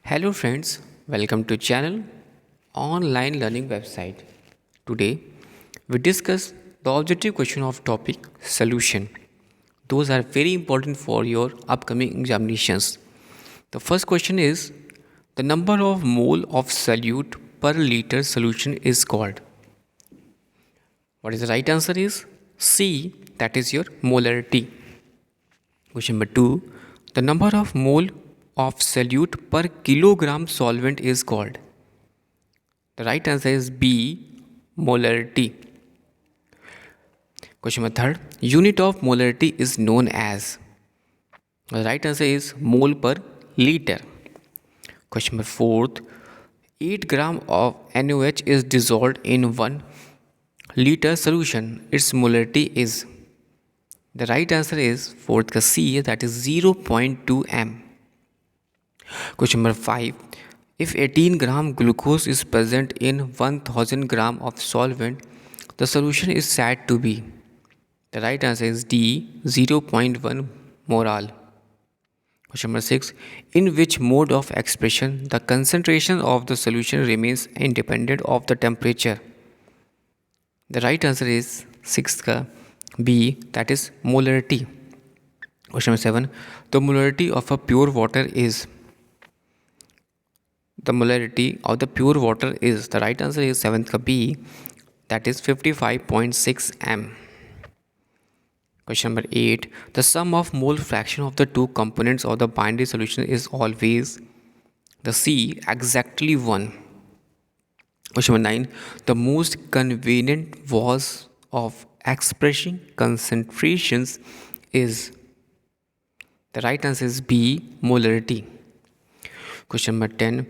Hello friends, welcome to channel online learning website. Today we discuss the objective question of topic solution. Those are very important for your upcoming examinations. The first question is the number of mole of solute per liter solution is called. What is the right answer is C, that is your molarity. Question number 2, the number of mole of solute per kilogram solvent is called. The right answer is B, molarity. Question number 3, unit of molarity is known as. The right answer is mole per liter. Question number 4, 8 gram of NaOH is dissolved in 1 liter solution. Its molarity is. The right answer is fourth का C, that is 0.2 m. Question number 5. If 18 gram glucose is present in 1000 gram of solvent, the solution is said to be. The right answer is D, 0.1 moral. Question number 6. In which mode of expression the concentration of the solution remains independent of the temperature? The right answer is 6th ka B, that is molarity. Question number 7. The molarity of a pure water is. The molarity of the pure water is. The right answer is 7th ka B, that is 55.6 m. Question number 8. The sum of mole fraction of the two components of the binary solution is always. The C, exactly 1. Question number 9. The most convenient was of expressing concentrations is. The right answer is B, molarity. Question number 10.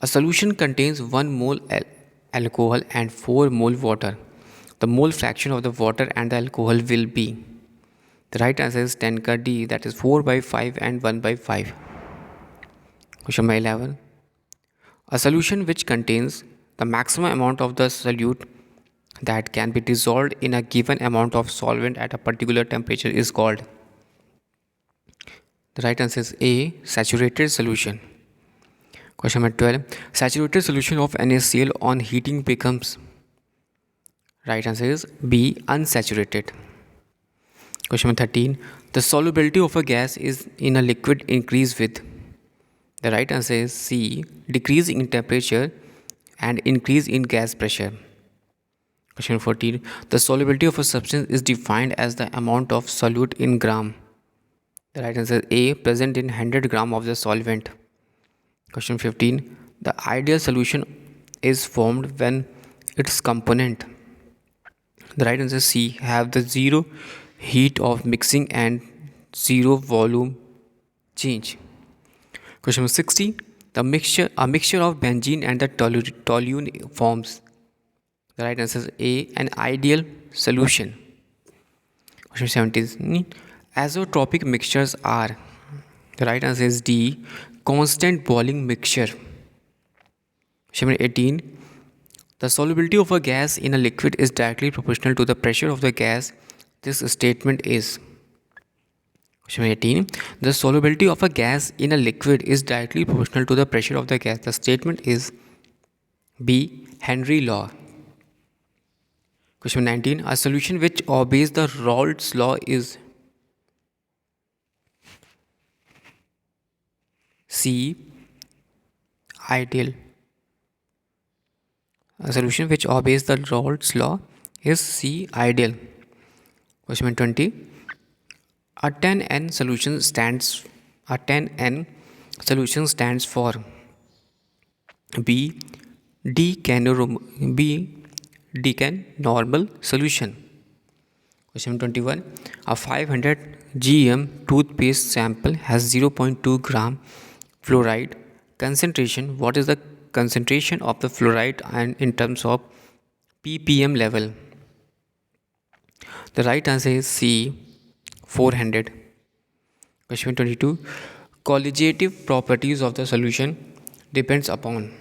A solution contains 1 mole alcohol and 4 mole water. The mole fraction of the water and the alcohol will be. The right answer is 10 ka D, that is 4 by 5 and 1 by 5. Question number 11. A solution which contains the maximum amount of the solute that can be dissolved in a given amount of solvent at a particular temperature is called. The right answer is A, saturated solution. Question number 12. Saturated solution of NaCl on heating becomes. Right answer is B, unsaturated. Question number 13. The solubility of a gas is in a liquid increase with. The right answer is C, decrease in temperature and increase in gas pressure. Question 14. The solubility of a substance is defined as the amount of solute in gram. The right answer is A, present in 100 gram of the solvent. Question 15. The ideal solution is formed when its component. The right answer is C, have the zero heat of mixing and zero volume change. Question number 16. A mixture of benzene and the toluene forms. The right answer is A, an ideal solution. Question 17. Azeotropic mixtures are. The right answer is D, constant boiling mixture. Question number 18. The solubility of a gas in a liquid is directly proportional to the pressure of the gas. This statement is. Question number 18. The solubility of a gas in a liquid is directly proportional to the pressure of the gas. The statement is B, Henry law. Question 19. A solution which obeys the Raoult's law is. C, ideal. A solution which obeys the Raoult's law is C, ideal. Question 20. A 10N solution stands for B, decanormal solution. Question 21. A 500 gm toothpaste sample has 0.2 gram fluoride concentration. What is the concentration of the fluoride and in terms of ppm level? The right answer is C, 400. Question 22. Colligative properties of the solution depends upon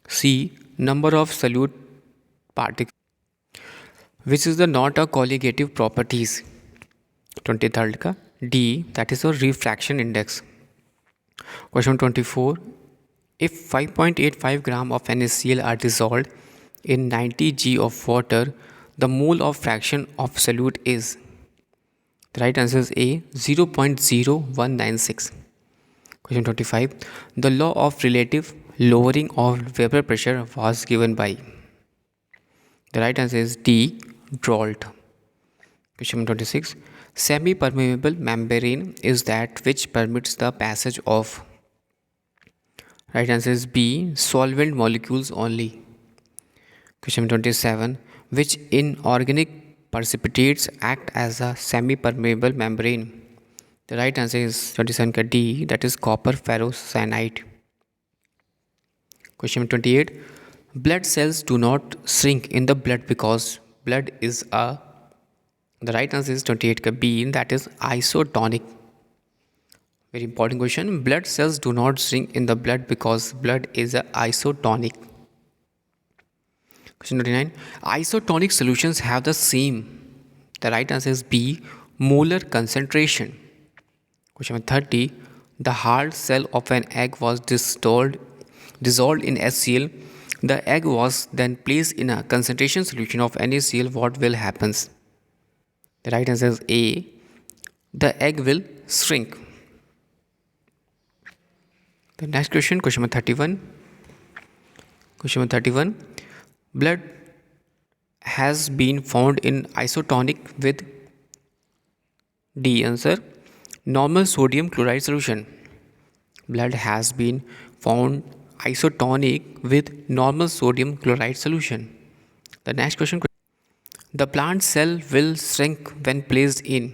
C, number of solute particles. Which is the not a colligative properties? 23rd का D, that is a refraction index. Question 24. If 5.85 gram of NaCl are dissolved in 90 g of water, the mole of fraction of solute is. The right answer is A, 0.0196. Question 25. The law of relative lowering of vapor pressure was given by. The right answer is D, Drolt. Question 26. Semi-permeable membrane is that which permits the passage of. Right answer is B, solvent molecules only. Question 27. Which inorganic precipitates act as a semi-permeable membrane? The right answer is 27 ka D, that is copper ferrocyanide. Question 28. Blood cells do not shrink in the blood because blood is a. The right answer is 28 ka B, that is isotonic. Very important question. Blood cells do not shrink in the blood because blood is a isotonic. Question 29. Isotonic solutions have the same. The right answer is B, molar concentration. Question 30. The hard shell of an egg was dissolved in HCl. The egg was then placed in a concentration solution of NaCl. What will happen? The right answer is A. The egg will shrink. The next question, question number 31. Question number 31. Blood has been found in isotonic with D answer, normal sodium chloride solution. Blood has been found isotonic with normal sodium chloride solution. The next question. The plant cell will shrink when placed in.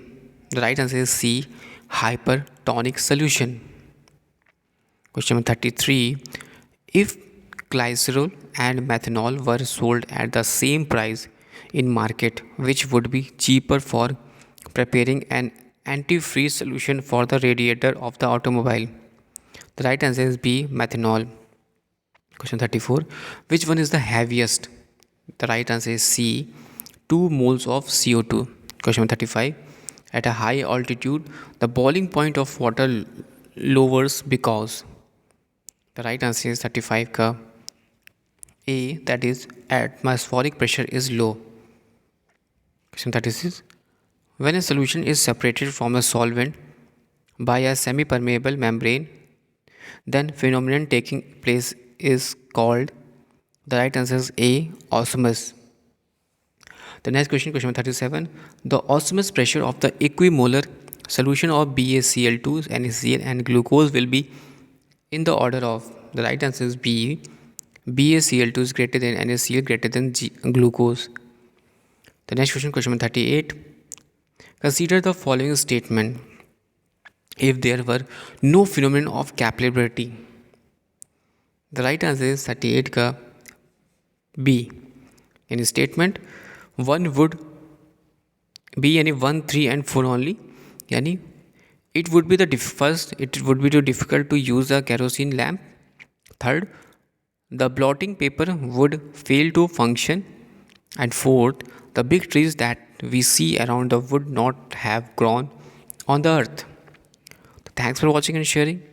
The right answer is C, hypertonic solution. Question number 33. If glycerol and methanol were sold at the same price in market, which would be cheaper for preparing an antifreeze solution for the radiator of the automobile? The right answer is B, methanol. Question 34. Which one is the heaviest? The right answer is C, 2 moles of CO2. Question 35. At a high altitude, the boiling point of water lowers because. The right answer is 35 ka A, that is atmospheric pressure is low. Question 36. When a solution is separated from a solvent by a semi-permeable membrane, then phenomenon taking place is called. The right answer is A, osmosis. The next question, question 37. The osmosis pressure of the equimolar solution of BaCl2, NaCl and glucose will be in the order of. The right answer is B, BaCl2 is greater than NaCl greater than glucose. The next question, question 38. Consider the following statement. If there were no phenomenon of capillary, the right answer is 38 ka B. In a statement, one would be any 1, 3 and 4 only. Yani it would be first, it would be too difficult to use a kerosene lamp. Third, the blotting paper would fail to function. And fourth, the big trees that we see around the would not have grown on the earth. Thanks for watching and sharing.